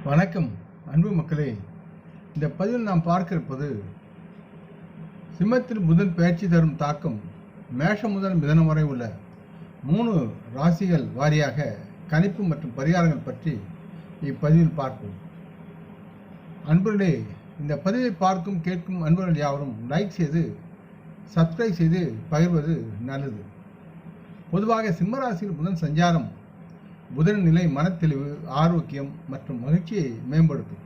வணக்கம் அன்பு மக்களே. இந்த பதிவில் நாம் பார்க்க இருப்பது சிம்மத்தில் புதன் பயிற்சி தரும் தாக்கம் மேஷம் முதல் மிதனம் வரை உள்ள 3 ராசிகள் வாரியாக கணிப்பு மற்றும் பரிகாரங்கள் பற்றி இப்பதிவில் பார்ப்போம். அன்பர்களே, இந்த பதிவை பார்க்கும் கேட்கும் அன்பர்கள் யாவரும் லைக் செய்து சப்ஸ்கிரைப் செய்து பகிர்வது நல்லது. பொதுவாக சிம்ம ராசியில் புதன் சஞ்சாரம் புதன் நிலை மனத்தெளிவு, ஆரோக்கியம் மற்றும் மகிழ்ச்சியை மேம்படுத்தும்.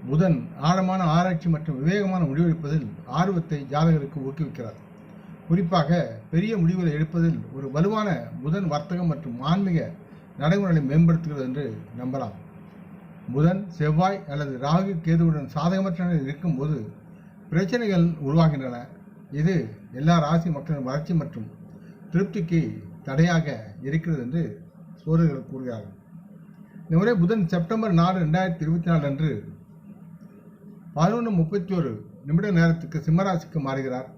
புதன் ஆழமான ஆராய்ச்சி மற்றும் விவேகமான முடிவெடுப்பதில் ஆர்வத்தை ஜாதகருக்கு ஊக்குவிக்கிறார். குறிப்பாக பெரிய முடிவுகளை எடுப்பதில் ஒரு வலுவான புதன் வர்த்தகம் மற்றும் ஆன்மீக நடைமுறைகளை மேம்படுத்துகிறது என்று நம்பலாம். புதன் செவ்வாய் அல்லது ராகு கேதுவுடன் சாதகமற்ற நிலையில் இருக்கும்போது பிரச்சனைகள் உருவாகின்றன. இது எல்லா ராசி மக்களின் வளர்ச்சி மற்றும் திருப்திக்கு தடையாக இருக்கிறது என்று சோதகர்கள் கூறுகிறார்கள். இந்த முறை புதன் செப்டம்பர் 4, 2024 அன்று 11:31 நேரத்துக்கு சிம்மராசிக்கு மாறுகிறார்.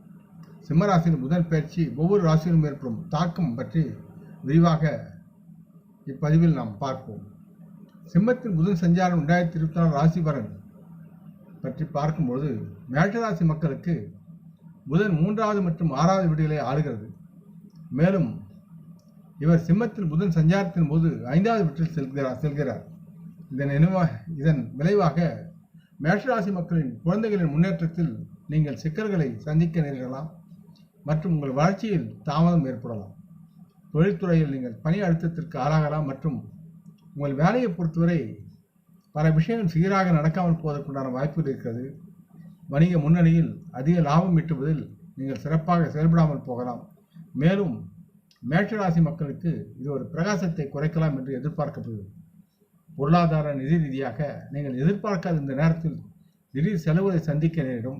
சிம்மராசியில் புதன் பயிற்சி ஒவ்வொரு ராசியிலும் ஏற்படும் தாக்கம் பற்றி விரிவாக இப்பதிவில் நாம் பார்ப்போம். சிம்மத்தின் புதன் சஞ்சாரம் 2024 ராசி பலன் பற்றி பார்க்கும்போது மேஷராசி மக்களுக்கு புதன் 3வது மற்றும் 6வது வீடுகளை ஆளுகிறது. மேலும் இவர் சிம்மத்தில் புதன் சஞ்சாரத்தின் போது 5வது வீட்டில் செல்கிறார். இதன் விளைவாக மேஷராசி மக்களின் குழந்தைகளின் முன்னேற்றத்தில் நீங்கள் சிக்கல்களை சந்திக்க நேரிடலாம் மற்றும் உங்கள் வளர்ச்சியில் தாமதம் ஏற்படலாம். தொழில்துறையில் நீங்கள் பணி அழுத்தத்திற்கு ஆளாகலாம் மற்றும் உங்கள் வேலையை பொறுத்தவரை பல விஷயங்கள் சீராக நடக்காமல் போவதற்குண்டான வாய்ப்புகள் இருக்கிறது. வணிக முன்னணியில் அதிக லாபம் ஈட்டுவதில் நீங்கள் சிறப்பாக செயல்படாமல் போகலாம். மேலும் மேஷராசி மக்களுக்கு இது ஒரு பிரகாசத்தை குறைக்கலாம் என்று எதிர்பார்க்கப்படுகிறது. பொருளாதார நிதி ரீதியாக நீங்கள் எதிர்பார்க்காத இந்த நேரத்தில் திடீர் செலவுகளை சந்திக்க நேரிடும்.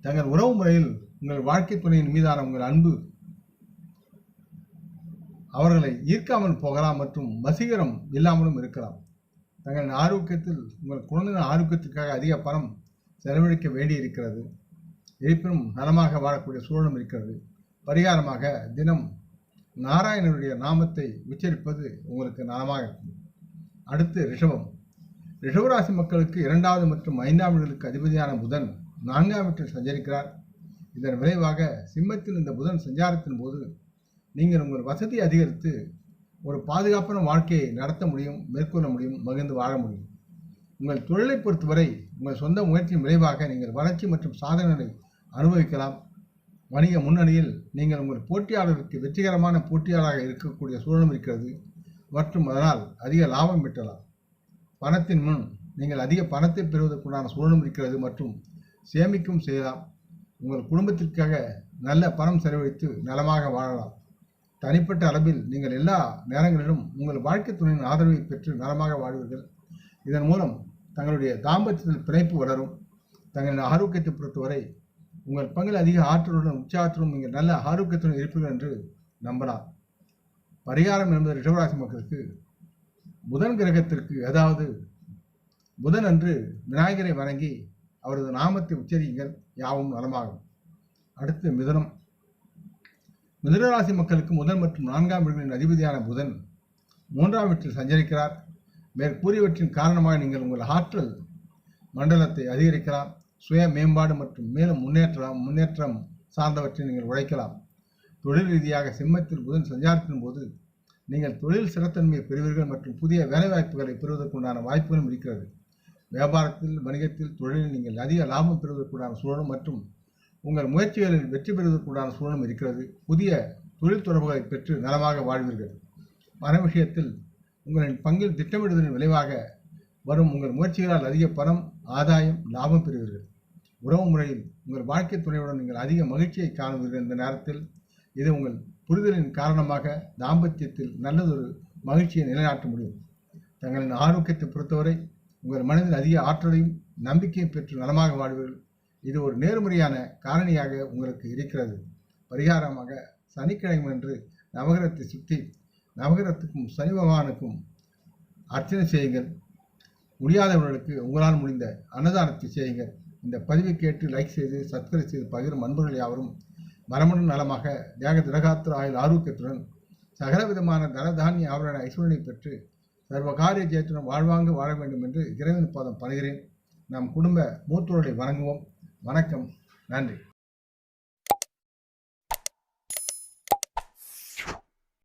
தங்கள் உறவு முறையில் உங்கள் வாழ்க்கை துணையின் மீதான உங்கள் அன்பு அவர்களை ஈர்க்காமல் போகலாம் மற்றும் வசீகரம் இல்லாமலும் இருக்கலாம். தங்களின் ஆரோக்கியத்தில் உங்கள் குழந்தையின் ஆரோக்கியத்திற்காக அதிக பணம் செலவழிக்க வேண்டியிருக்கிறது. இருப்பினும் நலமாக வாழக்கூடிய சூழலும் இருக்கிறது. பரிகாரமாக தினம் நாராயணனுடைய நாமத்தை உச்சரிப்பது உங்களுக்கு நலமாக இருக்கும். அடுத்து ரிஷபம். ரிஷபராசி மக்களுக்கு 2வது மற்றும் 5ஆம் வீடுகளுக்கு அதிபதியான புதன் 4ஆம் வீட்டில் சஞ்சரிக்கிறார். இதன் விளைவாக சிம்மத்தில் இந்த புதன் சஞ்சாரத்தின் போது நீங்கள் உங்கள் வசதி அதிகரித்து ஒரு பாதுகாப்பான வாழ்க்கையை நடத்த முடியும், மேற்கொள்ள முடியும், மகிழ்ந்து வாழ முடியும். உங்கள் தொழிலை பொறுத்தவரை உங்கள் சொந்த முயற்சியின் விளைவாக நீங்கள் வளர்ச்சி மற்றும் சாதனைகளை அனுபவிக்கலாம். வணிக முன்னணியில் நீங்கள் உங்கள் போட்டியாளருக்கு வெற்றிகரமான போட்டியாளராக இருக்கக்கூடிய சூழலும் இருக்கிறது மற்றும் அதனால் அதிக லாபம் ஈட்டலாம். பணத்தின் முன் நீங்கள் அதிக பணத்தை பெறுவதற்குண்டான சூழலும் இருக்கிறது மற்றும் சேமிக்கும் செய்யலாம். உங்கள் குடும்பத்திற்காக நல்ல பணம் செலவழித்து நலமாக வாழலாம். தனிப்பட்ட அளவில் நீங்கள் எல்லா நேரங்களிலும் உங்கள் வாழ்க்கை துணையின் ஆதரவை பெற்று நலமாக வாழ்வீர்கள். இதன் மூலம் தங்களுடைய தாம்பத்தியத்தில் பிணைப்பு வளரும். தங்களின் ஆரோக்கியத்தை பொறுத்தவரை உங்கள் பங்கில் அதிக ஆற்றலுடன் உற்சாகத்துடன் நீங்கள் நல்ல ஆரோக்கியத்துடன் இருப்பீர்கள் என்று நம்பலாம். பரிகாரம் என்பது ரிஷபராசி மக்களுக்கு புதன் கிரகத்திற்கு, அதாவது புதன் அன்று விநாயகரை வணங்கி அவரது நாமத்தை உச்சரியுங்கள், யாவும் நலமாகும். அடுத்து மிதுனம். மிதுனராசி மக்களுக்கு முதல் மற்றும் 4ஆம் வீடுகளின் அதிபதியான புதன் 3ஆம் வீட்டில் சஞ்சரிக்கிறார். மேற்கூறியவற்றின் காரணமாக நீங்கள் உங்கள் ஆற்றல் மண்டலத்தை அதிகரிக்கலாம். சுய மேம்பாடு மற்றும் மேலும் முன்னேற்றம் சார்ந்தவற்றை நீங்கள் உழைக்கலாம். தொழில் ரீதியாக சிம்மத்தில் புதன் சஞ்சாரத்தின் போது நீங்கள் தொழில் சிறத்தன்மையை பெறுவீர்கள் மற்றும் புதிய வேலைவாய்ப்புகளை பெறுவதற்குண்டான வாய்ப்புகளும் இருக்கிறது. வியாபாரத்தில், வணிகத்தில், தொழிலில் நீங்கள் அதிக லாபம் பெறுவதற்குண்டான சூழலும் மற்றும் உங்கள் முயற்சிகளில் வெற்றி பெறுவதற்குண்டான சூழலும் இருக்கிறது. புதிய தொழில் தொடர்புகளை பெற்று நலமாக வாழ்வீர்கள். பண விஷயத்தில் உங்களின் பங்கில் திட்டமிடுவதன் விளைவாக வரும் உங்கள் முயற்சிகளால் அதிக பணம், ஆதாயம், லாபம் பெறுவீர்கள். உறவு முறையில் உங்கள் வாழ்க்கை துணையுடன் நீங்கள் அதிக மகிழ்ச்சியை காணுவீர்கள். இந்த நேரத்தில் இது உங்கள் புரிதலின் காரணமாக தாம்பத்தியத்தில் நல்லதொரு மகிழ்ச்சியை நிலைநாட்ட முடியும். தங்களின் ஆரோக்கியத்தை பொறுத்தவரை உங்கள் மனதில் அதிக ஆற்றலையும் நம்பிக்கையும் பெற்று நலமாக வாழ்வீர்கள். இது ஒரு நேர்மறையான காரணியாக உங்களுக்கு இருக்கிறது. பரிகாரமாக சனிக்கிழமை அன்று நவகிரகத்தை சுற்றி நவகிரகத்துக்கும் சனி பகவானுக்கும் அர்ச்சனை செய்யுங்கள். முடியாதவர்களுக்கு உங்களால் முடிந்த அன்னதானத்தை செய்யுங்கள். இந்த பதிவை கேட்டு லைக் செய்து சப்ஸ்கிரைப் செய்து பகிரும் அன்பர்கள் யாவரும் மரமுடன் நலமாக தேக திரகாத்திர ஆயுள் ஆரோக்கியத்துடன் சகல விதமான தனதானிய ஆவரண ஐஸ்வரனை பெற்று சர்வ காரிய ஜெயத்துடன் வாழ்வாங்க வாழ வேண்டும் என்று இறைவன் பாதம் பணிகிறேன். நம் குடும்ப மூத்தோரை வணங்குவோம். வணக்கம். நன்றி.